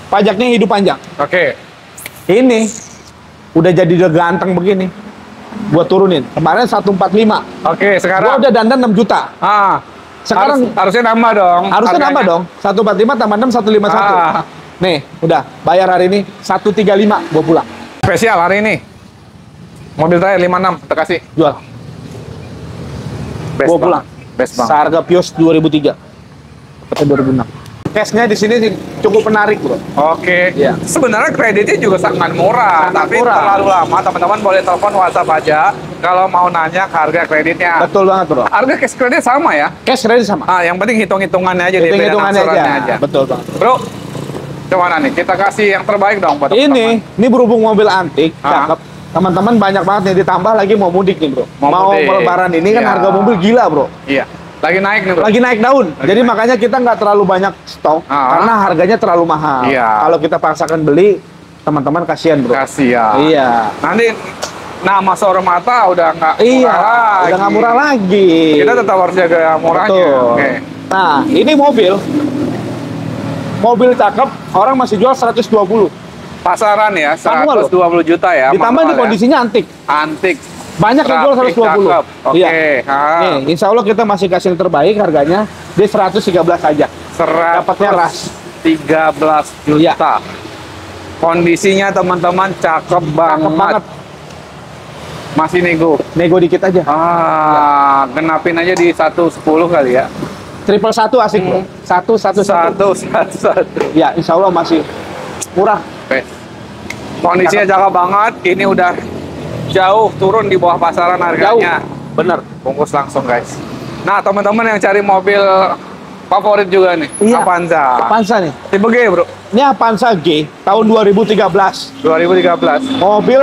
pajaknya hidup panjang. Oke. Ini udah jadi udah ganteng begini. Gua turunin. Kemarin 145. Oke, Gua sekarang udah dandan 6 juta. Sekarang harusnya nambah dong. harusnya nambah dong. 145 tambah 6 151. Nih, udah bayar hari ini 135 gua pulang. Spesial hari ini. Mobil terakhir 56 kita kasih. Jual. Best Gua pulang. Best banget. Seharga Vios 2003. Atau 2006. Cashnya di sini sih cukup menarik, bro. Oke. Iya. Sebenarnya kreditnya juga sangat murah, Sangat tapi murah. terlalu lama. Teman-teman boleh telepon WhatsApp aja kalau mau nanya harga kreditnya. Betul banget, bro. Harga cash kredit sama ya? Cash kredit sama. Yang penting hitung-hitungannya aja, DP dan Hitung-hitungannya angsurannya aja. Betul banget. Bro, gimana nih? Kita kasih yang terbaik dong buat teman-teman. Ini berhubung mobil antik, cakep. Teman-teman banyak banget nih, ditambah lagi mau mudik nih, bro. Mau mudik. lebaran ini kan Iya. harga mobil gila, bro. Iya. Lagi naik nih, bro. Lagi naik daun. Jadi naik. makanya kita nggak terlalu banyak stok karena harganya terlalu mahal. Iya. Kalau kita paksakan beli, teman-teman kasihan, bro. Kasih ya. Iya. Nanti nama showroom mata udah nggak Iya, murah lagi. udah nggak murah lagi. Kita tetap harus jaga murahnya. Betul. Oke. Nah, ini mobil cakep, orang masih jual 120. Pasaran ya, Manual 120 juta ya. Ditambah manual ini ya. kondisinya antik. Antik. Banyak yang jual Rapih, 120. cakep. Oke. Iya. Nih, insya Allah kita masih kasih yang terbaik harganya di 113 aja. Dapatnya ras. 13 Iya. juta. Kondisinya teman-teman cakep banget. Masih nego. Nego dikit aja. Genapin aja di 110 kali ya. Triple 1 asik, bro. 111. 111. Ya, insya Allah masih murah. Kondisinya cakep banget. Ini udah jauh turun di bawah pasaran harganya. Bener. Bungkus langsung, guys. Nah, teman-teman yang cari mobil favorit juga nih, Iya. Avanza. Avanza nih. Tipe G, bro. Ini Avanza G tahun 2013. 2013. Mobil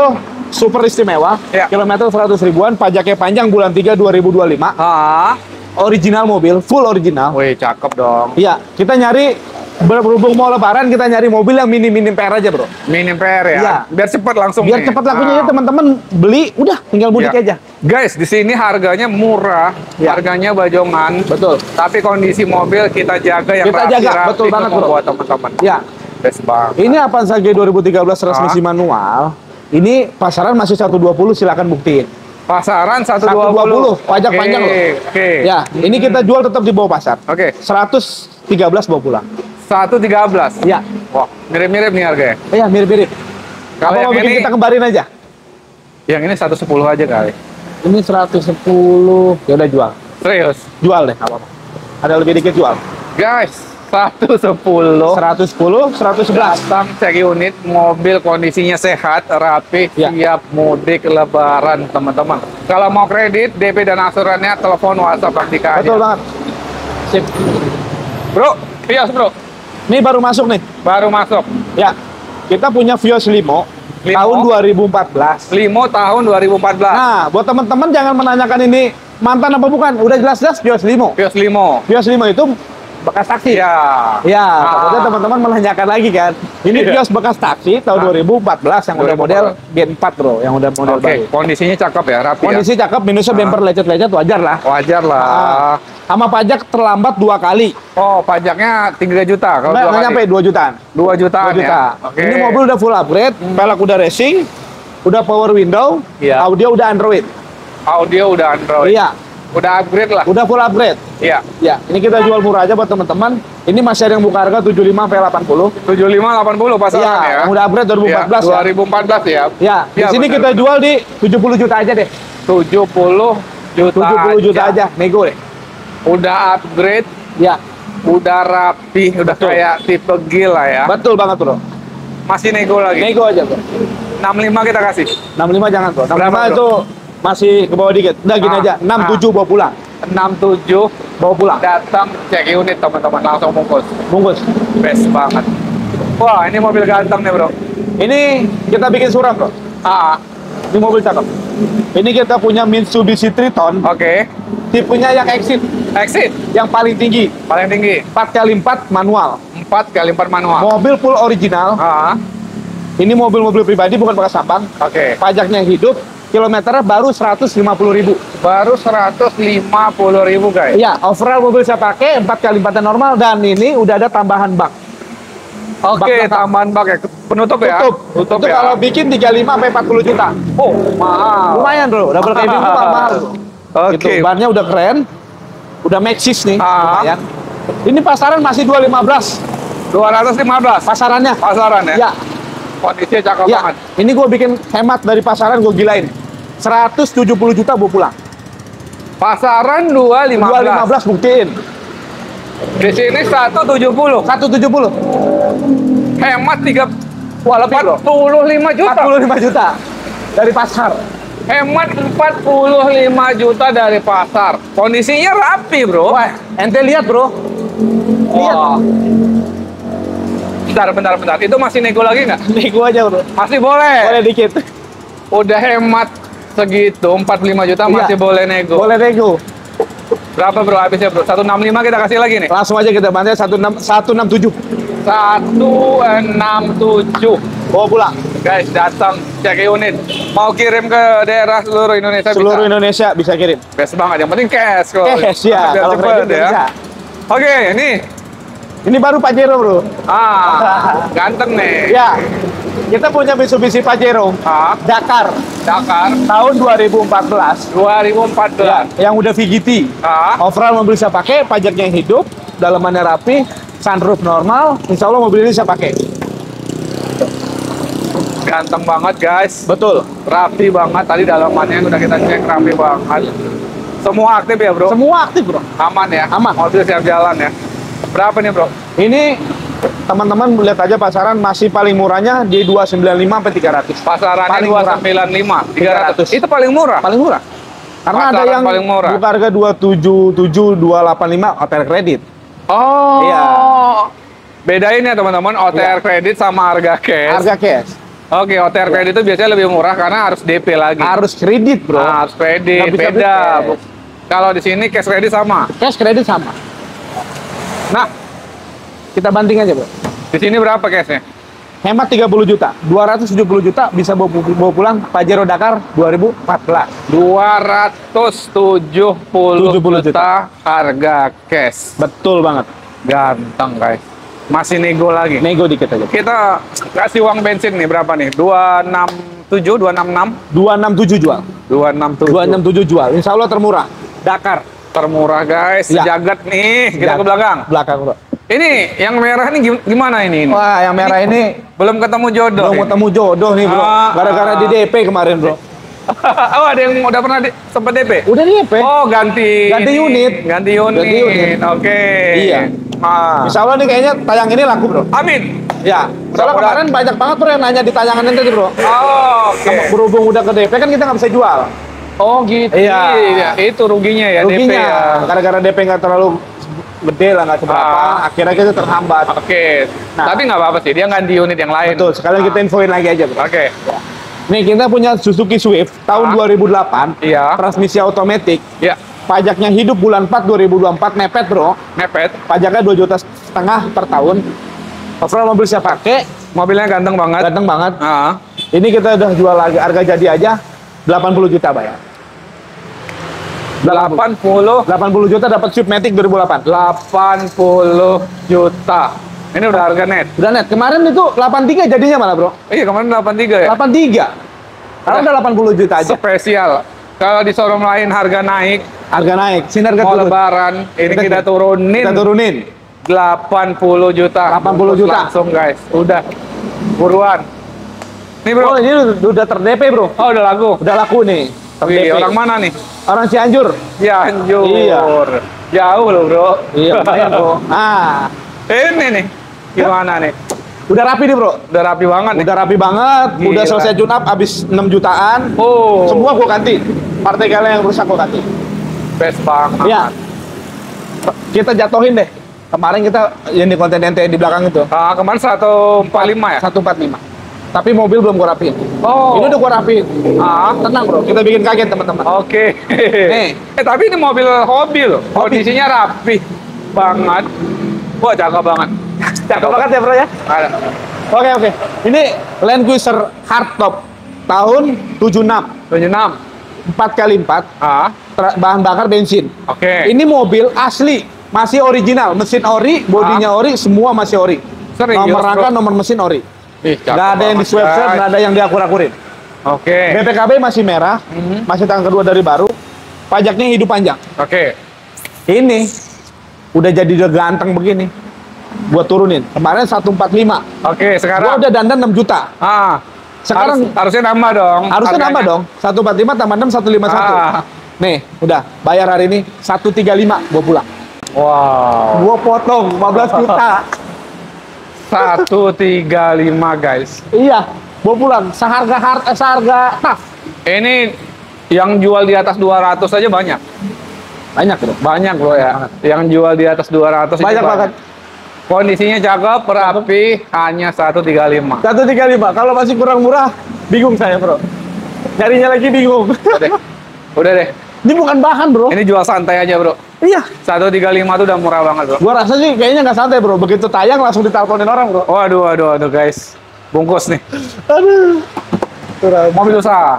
super istimewa. Iya. Kilometer 100 ribuan, pajaknya panjang bulan 3 2025. Original mobil, full original. Wih, cakep dong. Iya, kita nyari berhubung mau lebaran kita nyari mobil yang minim PR aja, bro. Minim PR ya. Iya. Biar cepat langsung Biar nih. cepat lakunya ya teman-teman beli, udah tinggal mudik Iya. aja. Guys, di sini harganya murah, Iya. harganya bajongan. Betul. Tapi kondisi mobil kita jaga yang Kita jaga, rapi-rapi betul banget, bro. buat teman-teman. Ya, Best banget. ini Avanza G 2013 transmisi manual. Ini pasaran masih 120, silakan buktiin. Pasaran 120, pajak Oke, panjang loh. Oke. Ya, ini kita jual tetap di bawah pasar. Oke. 113 bawa pulang. 113. Ya, Wah, mirip-mirip nih harganya. iya mirip-mirip. Kalau Apa yang mau bikin ini- kita kembarin aja? Yang ini 110 aja kali. Ini 110, ya udah jual. Serius. Jual deh, nggak apa-apa. Ada lebih dikit jual. Guys, 110. 110, 111. Datang cek unit, mobil kondisinya sehat, rapi, Ya. siap mudik lebaran, teman-teman. Kalau mau kredit, DP dan angsurannya telepon WhatsApp Praktika aja. Betul banget. Sip. Bro, Vios bro, Ini baru masuk nih. baru masuk. Ya, kita punya Vios Limo, tahun 2014. Limo tahun 2014. Nah, buat teman-teman jangan menanyakan ini mantan apa bukan. Udah jelas-jelas Vios Limo. Vios Limo. Vios Limo itu bekas taksi. Ya. Ya, takutnya teman-teman menanyakan lagi kan. Ini Iya. Vios bekas taksi tahun 2014 yang udah model Gen 4, bro, yang udah model Oke, baru. kondisinya cakep ya, rapi Kondisi cakep, minusnya bumper lecet-lecet wajar lah. ya. Wajar lah. Sama pajak terlambat 2 kali. Oh, pajaknya 3 juta kalau Nggak 2 kali. nyampe 2 jutaan. 2 jutaan 2 juta. ya. Oke. Ini mobil udah full upgrade, pelek udah racing, udah power window, Iya. audio udah Android. Audio udah Android. Iya, Udah upgrade lah. udah full upgrade. Iya. Ya, ini kita jual murah aja buat teman-teman. Ini masih ada yang buka harga 75 sampai 80. 75-80 pasaran Iya, ya. yang udah upgrade 2014 ya. 2014 ya. Ya, di Iya, sini benar. kita jual di 70 juta aja deh. 70 juta. 70 juta aja, nego deh. Udah upgrade, Ya, udah rapi, udah Betul. kayak tipe G lah ya. betul banget, bro. Masih nego lagi. Nego aja, bro. 65 kita kasih. 65 jangan, bro. 65 Berapa, bro? itu masih ke bawah dikit. Udah gini aja, 67 bawa pulang. 67 Bawa pulang. datang cek unit teman-teman, langsung bungkus. Bungkus. Best banget. Wah, ini mobil ganteng nih, Bro. Ini kita bikin surat, bro. Ini mobil cakep. Ini kita punya Mitsubishi Triton, Oke. tipenya yang Exit, Exit yang paling tinggi, paling tinggi 4x4 manual. 4x4 manual. Mobil full original. Ini mobil-mobil pribadi, bukan bekas sampang. Oke. Pajaknya hidup, kilometernya baru 150.000. Baru 150.000, guys. Iya, overall mobil saya pakai 4x4 normal dan ini udah ada tambahan bak. Oke, tambahan bak ya. Penutup ya? Tutup. Itu ya. kalau bikin 35 sampai 40 juta. Oh, mahal. Lumayan bro, double cabin itu mahal. Oke. Gitu. Bannya udah keren. Udah Maxxis nih. Ah. Lumayan. Ini pasaran masih 215 215 pasarannya. pasaran ya? Ya, Kondisinya cakep ya. banget. Ini gue bikin hemat dari pasaran, gue gilain. 170 juta bawa pulang. Pasaran 215. 215 buktiin. Di sini 170. 170. Hemat 3 Wah, lebih bro. 45 juta. 45 juta dari pasar. Hemat 45 juta dari pasar. Kondisinya rapi, bro. Wah, ente lihat bro. Lihat. Wah. Bentar. Itu masih nego lagi nggak? Nego aja bro. Masih boleh. Boleh dikit. Udah hemat segitu, 45 juta masih Iya. boleh nego. Boleh nego. Berapa bro habisnya bro? 165 kita kasih lagi nih. Langsung aja kita bantai 167. 167. Bawa pulang. Guys, datang cek unit. Mau kirim ke daerah seluruh Indonesia Seluruh bisa. Indonesia bisa kirim. Best banget. Yang penting cash kok. Cash ya. Biar Kalau cepet kredit ya. bisa. Oke, ini. Ini baru Pajero bro. Ganteng nih. Ya. Kita punya Mitsubishi Pajero Dakar Dakar tahun 2014. 2014. Yang udah VGT. Overall mobil bisa pakai, pajaknya hidup, dalamannya rapi, sunroof normal. Insya Allah mobil ini bisa pakai. Ganteng banget guys. Betul. Rapi banget. Tadi dalamannya udah kita cek rapi banget. Semua aktif ya bro? Semua aktif bro. Aman ya? Aman. Mobil siap jalan ya. Berapa nih bro? Ini teman-teman lihat aja pasaran masih paling murahnya di 295 sampai 300. Pasarannya Paling murah. 295, 300. 300. Itu paling murah. Paling murah. Karena ada Pasaran yang paling murah. buka harga 277, 285 OTR kredit. Oh. Iya. Bedain ya teman-teman, OTR Iya. kredit sama harga cash. Harga cash. Oke, OTR Iya. kredit itu biasanya lebih murah karena harus DP lagi. Harus kredit, bro. Nah, harus kredit, Nggak bisa beda. beli cash. Kalau di sini cash kredit sama. Cash kredit sama. Nah, kita banting aja, bro. Di sini berapa cashnya? Hemat 30 juta, 270 juta bisa bawa pulang Pajero Dakar 2014. 270 70 juta harga cash. Betul banget. Ganteng, guys. Masih nego lagi. Nego dikit aja. Kita kasih uang bensin nih berapa nih? 267, 266, 267 jual. 267. 267 jual. Insya Allah termurah. Dakar. Termurah guys, Ya. sejagat nih. Kita ke belakang. Belakang, bro. Ini yang merah nih gimana ini? Wah, yang merah ini Belum ketemu jodoh. belum ketemu jodoh nih, bro. Ah, Gara-gara di DP kemarin, bro. Oh, ada yang udah pernah sempat DP? Udah di DP. Oh, ganti Ganti unit. Ganti unit. Ganti unit. Oke. Iya. Ah. Insya Allah nih kayaknya tayang ini laku, bro. Amin. Ya. Soalnya kemarin banyak banget, bro, yang nanya di tayangan nanti, bro. Oh, oke. Berhubung udah ke DP kan kita nggak bisa jual. Oh, gitu. Iya. Itu ruginya ya DP Ruginya. ya. Gara-gara DP nggak terlalu gede lah, nggak seberapa. Ah. Akhirnya kita terhambat. Oke. Nah. Tapi nggak apa-apa sih, dia ganti unit yang lain. Betul. Sekalian kita infoin lagi aja, bro. Oke. Nih kita punya Suzuki Swift tahun 2008. Iya. Transmisi otomatis. Ya, Pajaknya hidup bulan 4 2024 mepet, bro. mepet. Pajaknya 2,5 juta per tahun. Overall mobil saya pakai, Mobilnya ganteng banget. ganteng banget. Ah. Ini kita udah jual harga jadi aja 80 juta bayar. 80 80 juta dapat Swift Matic 2008. 80 juta. Ini udah harga net. Udah net. Kemarin itu 83 jadinya malah, bro. Iya, kemarin 83 ya. 83. Sekarang udah 80 juta aja. Spesial. Kalau di showroom lain harga naik, Harga naik, sinar mau turun. lebaran, ini kita turunin. Kita turunin. 80 juta. 80 juta. Langsung guys. Udah. Buruan. Nih bro. Oh, ini udah ter-DP, bro. Oh, udah laku. Udah laku nih. Wih, Ter-DP. orang mana nih? Orang Cianjur. Cianjur. Iya. Jauh loh, bro. Iya, lumayan, bro. Ah, Ini nih. Gimana nih? udah rapi nih, bro. Udah rapi banget nih. Udah rapi banget. Udah Gila. selesai tune up habis 6 jutaan. Oh. Semua gua ganti. Partai kalian yang rusak gua ganti. Best banget. Iya. Kita jatuhin deh. Kemarin kita yang di konten ente di belakang itu. Ah, kemarin 145 ya? 145. Tapi mobil belum gua rapiin. Oh. Ini udah gua rapiin. Ah. Tenang, bro. Kita bikin kaget, teman-teman. Oke. Nih. Tapi ini mobil hobi loh. Hobi. Kondisinya rapi banget. Wah, cakep banget. Cakep banget ya, bro ya. Ada. Oke. Ini Land Cruiser hardtop tahun 76. 76. 4x4 Ah, bahan bakar bensin. oke. Ini mobil asli, masih original, mesin ori, bodinya ori, semua masih ori. Serius, Nomor rangka, bro? nomor mesin ori. Ih, cakep Nggak ada yang di banget, swap, guys. nggak ada yang diakur-akurin. Oke. BPKB masih merah, masih tahun kedua dari baru. Pajaknya hidup panjang. Oke. Ini udah jadi udah ganteng begini. Gua turunin. Kemarin 145. Oke, Gua sekarang udah dandan 6 juta. Sekarang harusnya nambah dong. harusnya harganya. nambah dong. 145 tambah 6 151. Nih, udah bayar hari ini 135 gua pulang. Wow. Gua potong 15 juta. 135 guys. Iya, gua pulang. Seharga tas. Ini yang jual di atas 200 aja banyak. Banyak bro. Banyak loh ya. Yang jual di atas 200 itu Banyak banget. Kondisinya cakep, rapi, hanya 135. 135. Kalau masih kurang murah, bingung saya bro. Nyarinya lagi bingung. Udah deh. Udah deh. Ini bukan bahan bro. Ini jual santai aja, Bro. Iya. 135 tuh udah murah banget, Bro. Gua rasa sih kayaknya nggak santai bro. Begitu tayang langsung diteleponin orang bro. Waduh guys. Bungkus nih. Aduh. Mobil usaha.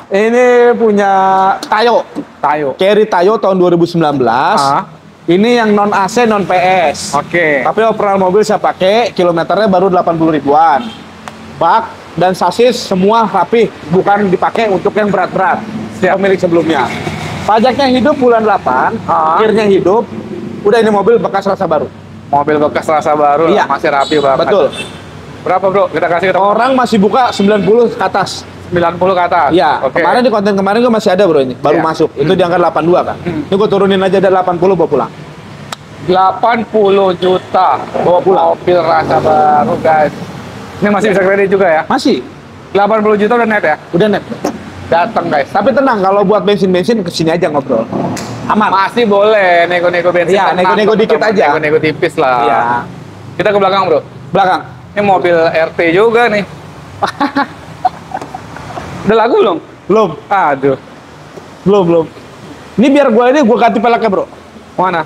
Ini punya Tayo. Tayo. Carry Tayo tahun 2019. Ah. Ini yang non AC, non PS. Oke. Tapi overall mobil saya pakai, kilometernya baru 80 ribuan. Bak dan sasis semua rapi, bukan dipakai untuk yang berat-berat. Pemilik sebelumnya. Pajaknya hidup bulan 8, akhirnya hidup. Udah ini mobil bekas rasa baru. Mobil bekas rasa baru, Iya. masih rapi banget. Betul. Berapa, Bro? Kita kasih ke teman. Orang masih buka 90 ke atas. 90 ke atas. Iya, Oke. kemarin di konten kemarin gue masih ada bro ini, baru Iya. masuk. Itu diangkat 82 kan. Ini gue turunin aja dari 80 bawa pulang. 80 juta Bawa pulang. mobil rasa baru, guys. Ini masih bisa kredit juga ya? Masih, 80 juta udah net ya? udah net. Datang, guys. Tapi tenang, kalau buat bensin-bensin kesini aja ngobrol. Aman. Masih boleh nego-nego bensin. Iya, tenang, nego-nego dikit teman-teman. aja. Nego-nego tipis lah. Iya. Kita ke belakang, Bro. Belakang. Ini mobil RT juga nih. Udah lagu belum? Belum, Aduh. belum. Ini biar gue ganti peleknya bro. Mana?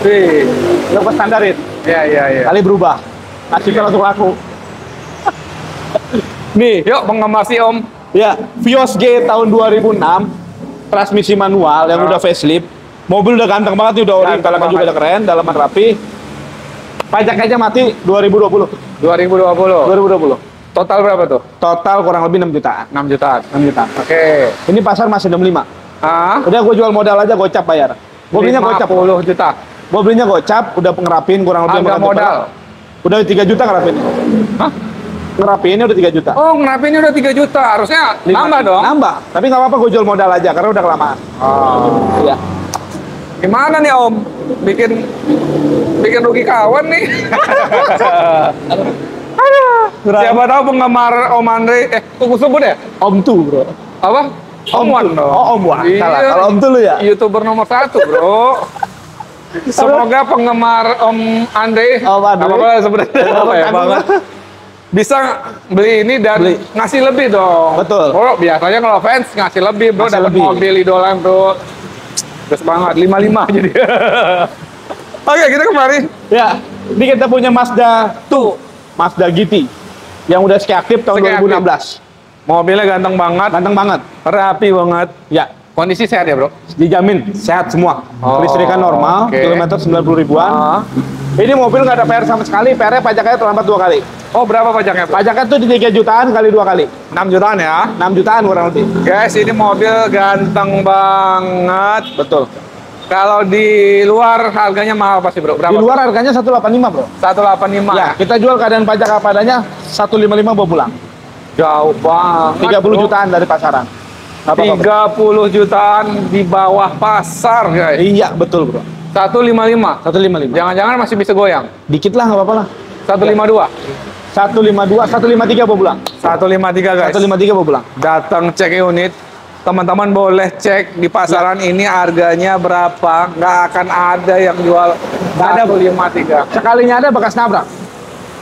Wih. Gue standarin. Iya. Kali berubah. Kasih langsung laku. Nih, Yuk, penggemar si Om. ya, Vios G tahun 2006. Transmisi manual yang udah facelift. Mobil udah ganteng banget nih, udah ori, Ganteng peleknya juga banget. udah keren, dalaman rapi. Pajak aja mati 2020. 2020. 2020. Total berapa tuh? Total kurang lebih 6 jutaan. 6 jutaan. 6 juta. Oke. Ini pasar masih 65. Ah, Udah gue jual modal aja, gocap bayar. Gue belinya gocap. 50 juta. Gue belinya gocap, udah ngerapin kurang lebih Harga 5 juta. modal. Udah 3 juta ngerapin. Hah? Ngerapinnya udah 3 juta. Oh, ngerapinnya udah 3 juta. Harusnya nambah dong. Nambah. Tapi nggak apa-apa, gue jual modal aja karena udah kelamaan. Oh. Iya. Gimana nih, Om? Bikin rugi kawan nih. Siapa tahu penggemar Om Andre, tunggu sebut ya? Om tuh bro. Apa? Om Wan tuh. dong. Oh Om Wan. Iya. Salah. Kalau Om tuh lu ya. YouTuber nomor 1, bro. Semoga penggemar Om Andre, Om Andre. apa sebenarnya apa ya banget, bisa beli ini dan Beli. ngasih lebih dong. Betul. Bro, biasanya kalau fans ngasih lebih, bro, Ngasih dapat lebih. mobil idola, bro. Terus banget 55 jadi. Oke, kita kemari. Ya. Ini kita punya Mazda tuh, Mazda GT yang udah ski aktif tahun Ski aktif. 2016. Mobilnya ganteng banget, Ganteng banget. rapi banget. Ya. Kondisi sehat ya, bro? Dijamin sehat semua. Oh, Listrikan normal, oke. kilometer 90 ribuan. Ah. Ini mobil nggak ada PR sama sekali, PR-nya pajaknya terlambat 2 kali. Oh, berapa pajaknya, bro? Pajaknya tuh di 3 jutaan kali 2 kali. 6 jutaan ya. 6 jutaan kurang lebih. Guys, ini mobil ganteng banget. Betul. Kalau di luar harganya mahal pasti, bro. Berapa? Di luar harganya 185 bro. 185. Ya, kita jual keadaan pajak apa adanya 155 bawa pulang. Jauh banget. 30 bro. jutaan dari pasaran. Nggak apa-apa, bro. 30 jutaan di bawah pasar, guys. Iya, betul bro. 155. 155. Jangan-jangan masih bisa goyang. Dikit lah, nggak apa-apa lah. 152. 152, 153 bawa pulang. 153, guys. 153 bawa pulang. Datang cek unit. Teman-teman boleh cek di pasaran ini harganya berapa. Nggak akan ada yang jual Nggak ada, bro. 153. Sekalinya ada bekas nabrak.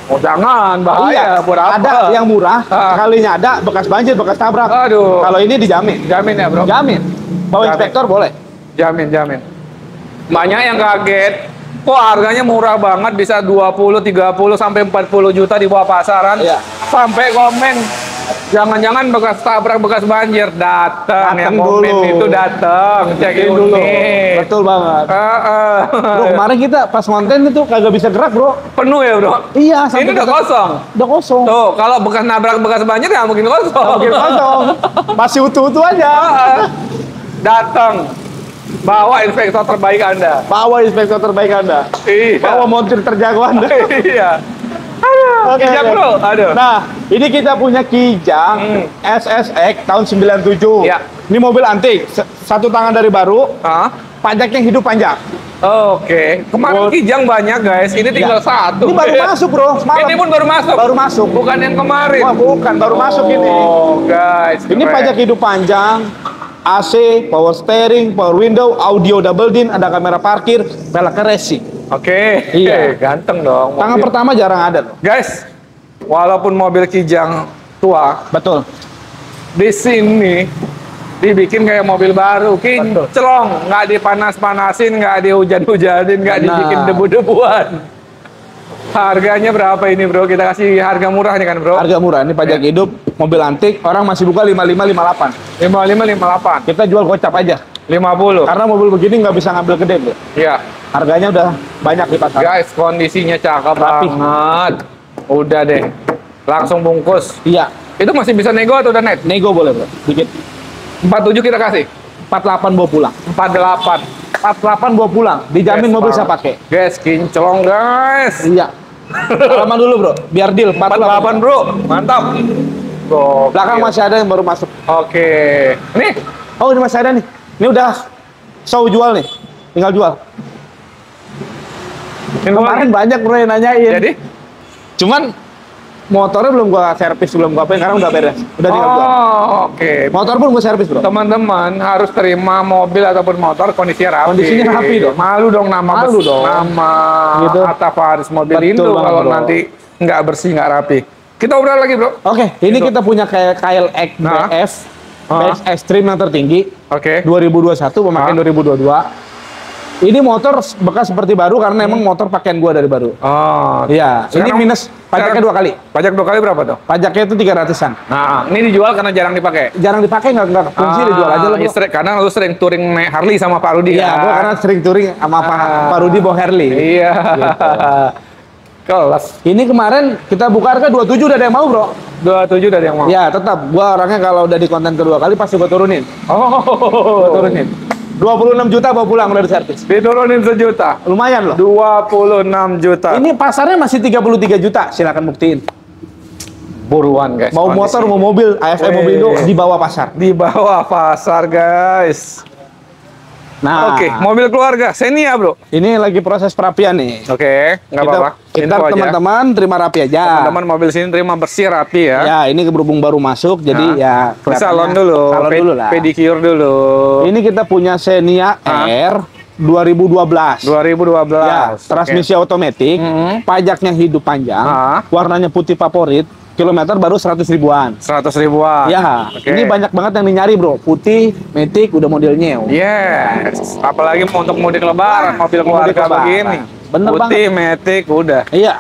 Oh, jangan, bahaya. Iya, Buat apa? ada yang murah, Ah. sekalinya ada bekas banjir, bekas tabrak. Aduh. Kalau ini dijamin. Jamin ya, bro? Jamin. Bawa Jamin. inspektor boleh. Jamin. Banyak yang kaget. Kok harganya murah banget, bisa 20, 30, sampai 40 juta di bawah pasaran. Iya. Sampai komen, Jangan-jangan bekas tabrak, bekas banjir datang yang Dateng komen dulu. itu datang, cek dulu. unit. Betul banget. Bro, kemarin kita pas konten itu kagak bisa gerak, Bro. Penuh ya bro. Iya, Ini udah kosong. Udah kosong. Tuh, kalau bekas nabrak, bekas banjir ya mungkin kosong. Mungkin kosong. Masih utuh-utuh aja. Datang, bawa inspektor terbaik Anda. Bawa inspektor terbaik Anda. Iya. Bawa montir terjago Anda. Iya. Aduh, Oke, Kijang oke. bro. Aduh. Nah, ini kita punya Kijang SSX tahun 97. Ya. Ini mobil antik, satu tangan dari baru, Hah? pajaknya hidup panjang. Oke. Kemarin Buat- Kijang banyak guys, ini tinggal satu. Ini baru masuk, Bro. Semalam. Ini pun baru masuk. Baru masuk. Bukan yang kemarin. Wah, bukan, baru masuk ini. Oh, guys. Ini keren. pajak hidup panjang, AC, power steering, power window, audio double din, ada kamera parkir, peleknya racing. Oke. Iya. Ganteng dong. Tangan mobil. pertama jarang ada tuh. Guys, walaupun mobil Kijang tua, Betul. di sini dibikin kayak mobil baru, kinclong, nggak dipanas-panasin, nggak dihujan-hujanin, nggak Benar. dibikin debu-debuan. Harganya berapa ini bro? Kita kasih harga murah nih kan bro? Harga murah, ini pajak hidup, mobil antik, orang masih buka 5558. 5558, Kita jual gocap aja. 50. Karena mobil begini nggak bisa ngambil gede, Bro. Iya. Harganya udah banyak di pasar. Guys, kondisinya cakep Rapi. banget. Udah deh, langsung bungkus. Iya, Itu masih bisa nego atau udah net? nego boleh, Bro. Dikit. 47 kita kasih. 48 bawa pulang. 48. 48 bawa pulang. Dijamin Guys, mobil saya banget. pakai. Guys, kinclong guys. Iya. Lama dulu, Bro. Biar deal 48 bro, mantap. Bro, Belakang masih ada yang baru masuk. Oke. Nih, Oh, ini masih ada nih. Ini udah show jual nih. Tinggal jual. Kemarin banyak bro yang nanyain. jadi? Cuman motornya belum gua servis, belum gua apain, karena udah beres. Udah tinggal jual. Oke. Motor pun gua servis, Bro. Teman-teman harus terima mobil ataupun motor kondisinya rapi. Kondisinya rapi dong. Malu dong nama Malu dong. nama Gitu. Atta Faris mobil Betul Indo banget, kalau bro. nanti nggak bersih nggak rapi. Kita obrol lagi bro. Oke, ini Gitu. kita punya kayak KLX Nah. BF, BF Extreme yang tertinggi, Oke. 2021, pemakaian Ah. 2022. Ini motor bekas seperti baru karena emang motor pakaian gua dari baru. Oh. Iya, ini Sekarang- minus pajaknya 2 kali. Pajak 2 kali berapa tuh? Pajaknya itu 300-an. Nah, ini dijual karena jarang dipakai. Jarang dipakai, nggak fungsi, dijual aja lah, iya, Bro. karena lu sering touring naik Harley sama Pak Rudi Iya, kan? gua karena sering touring sama Pak Rudi bawa Harley. Iya. Gitu. Kelas. Ini kemarin kita buka harga 27 udah ada yang mau, Bro. 27 dari yang mau. Ya, tetap gua orangnya kalau udah di konten kedua kali pasti gua turunin. Oh. Gua turunin. 26 juta bawa pulang udah diservis. Diturunin sejuta. Lumayan loh. 26 juta. Ini pasarnya masih 33 juta, silakan buktiin. Buruan guys. Mau kondisi. motor, mau mobil, AFM mobil itu di bawah pasar. Di bawah pasar guys. Nah, Oke, mobil keluarga Xenia bro. ini lagi proses perapian nih. Oke, nggak apa-apa. Kita Info aja. teman-teman terima rapi aja. Teman-teman mobil sini terima bersih rapi ya. Ya, ini berhubung baru masuk, jadi Nah, ya di kelihatannya- salon dulu, salon dulu lah. pedicure dulu. Ini kita punya Xenia Ah. R 2012. 2012. Ya, transmisi otomatis, Mhm. pajaknya hidup panjang, Ah. warnanya putih favorit, kilometer baru 100 ribuan. 100 ribuan. Ya, Oke. ini banyak banget yang nyari bro, putih, matic, udah model new. Yes, apalagi mau untuk mudik lebaran, Wah, mobil mudik keluarga lebaran. begini. Bener Putih, matic, udah. Iya,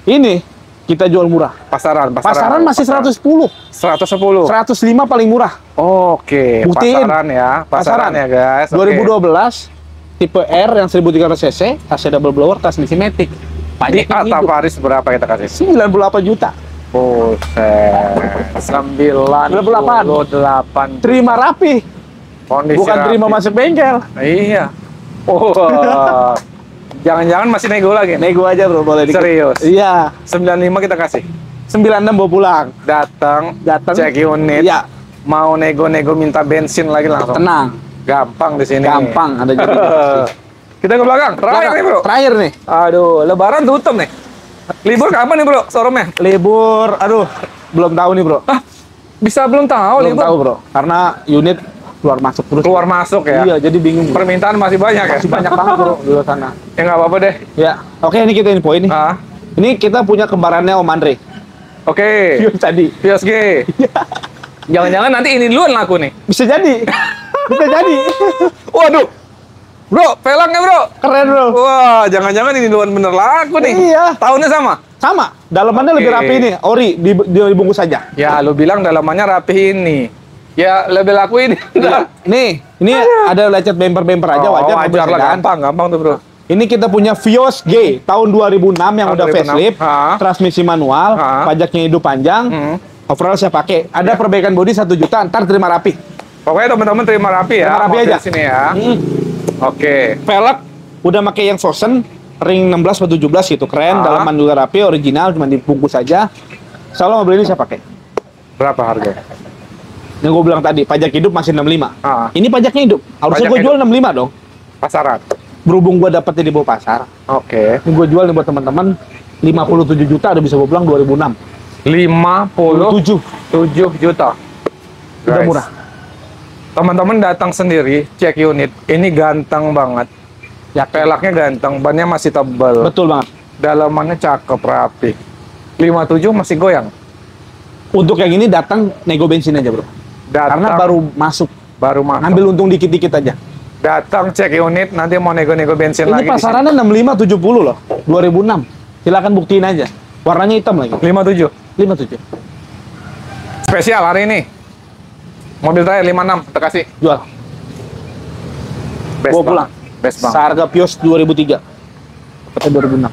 ini kita jual murah. Pasaran. Pasaran masih 110, 110. 105 paling murah. Oke, Buktiin. pasaran ya. Pasaran ya guys. Oke. 2012, tipe R yang 1300 cc, AC double blower, transmisi matic. Di Pajaknya Atta hidup. Faris berapa kita kasih? 98 juta. Buset. 98. Terima rapi, Kondisi bukan rapi. terima masuk bengkel. Iya. Oh. Jangan-jangan masih nego lagi. Nego aja bro, boleh dikit. Serius? Iya, 95 kita kasih. 96 bawa pulang. Datang, Datang. cek unit. Iya, Mau nego-nego minta bensin lagi langsung. tenang, Gampang di sini. gampang ada jadi. Kita ke belakang. Terakhir nih, Bro. Terakhir nih. Aduh, lebaran tutup nih. Libur kapan nih, Bro? Showroomnya? Libur, aduh, belum tahu nih bro. Ah, bisa belum tahu Belum libur. tahu bro, karena unit keluar masuk terus. Keluar masuk ya. Iya, jadi bingung. Permintaan masih banyak ya. Masih banyak banget bro di luar sana. Ya nggak apa-apa deh. Ya, oke ini kita info ini. Ah, Ini kita punya kembarannya Om Andre. oke. Yus tadi. PSG. Jangan-jangan nanti ini duluan laku nih. Bisa jadi. Bisa jadi. Waduh. Bro, pelangnya bro. Keren bro. Wah, jangan-jangan ini duluan bener laku nih. Iya. Tahunnya sama? Sama, dalamannya lebih Oke. rapi ini, ori dibungkus aja. Ya, lu bilang dalamannya rapi ini. Ya, lebih laku ini. Iya. Nih, ini ada lecet bemper-bemper aja Oh, wajar, wajar lah, sedan. gampang tuh, Bro. Ini kita punya Vios G tahun 2006 yang Tahun udah 2006. facelift, transmisi manual, pajaknya hidup panjang. Overall saya pakai. Ada perbaikan bodi 1 juta, ntar terima rapi. Pokoknya teman-teman terima rapi ya. Terima rapi mobil aja. Sini ya. Oke. Velg udah pakai yang Fosen ring 16 atau 17 gitu, keren, dalaman juga rapi, original, cuma dibungkus aja. Insyaallah mobil ini saya pakai. Berapa harganya? Yang gue bilang tadi, pajak hidup masih 65. Ah. Ini pajaknya hidup. Harusnya Pajak gue jual 65 dong. Pasaran. Berhubung gue dapetnya di bawah pasar. Oke. Ini gue jual nih buat teman-teman 57 juta, udah bisa gue bilang 2006. 57 juta. Udah Guys. murah. Teman-teman datang sendiri, cek unit. Ini ganteng banget. Ya, Pelaknya ganteng, bannya masih tebal. betul banget. Dalamannya cakep, rapi. 57 masih goyang. Untuk yang ini datang nego bensin aja, Bro. Datang, Karena baru masuk. baru masuk. Ngambil untung dikit-dikit aja. Datang cek unit, nanti mau nego-nego bensin Ini lagi. di sini. pasarannya 65 70 loh. 2006. Silakan buktiin aja. Warnanya hitam lagi. 57. 57. Spesial hari ini. Mobil terakhir 56, kita kasih. Jual. Best Bawa banget. pulang. Best banget. Seharga Vios 2003. Dapatnya 2006.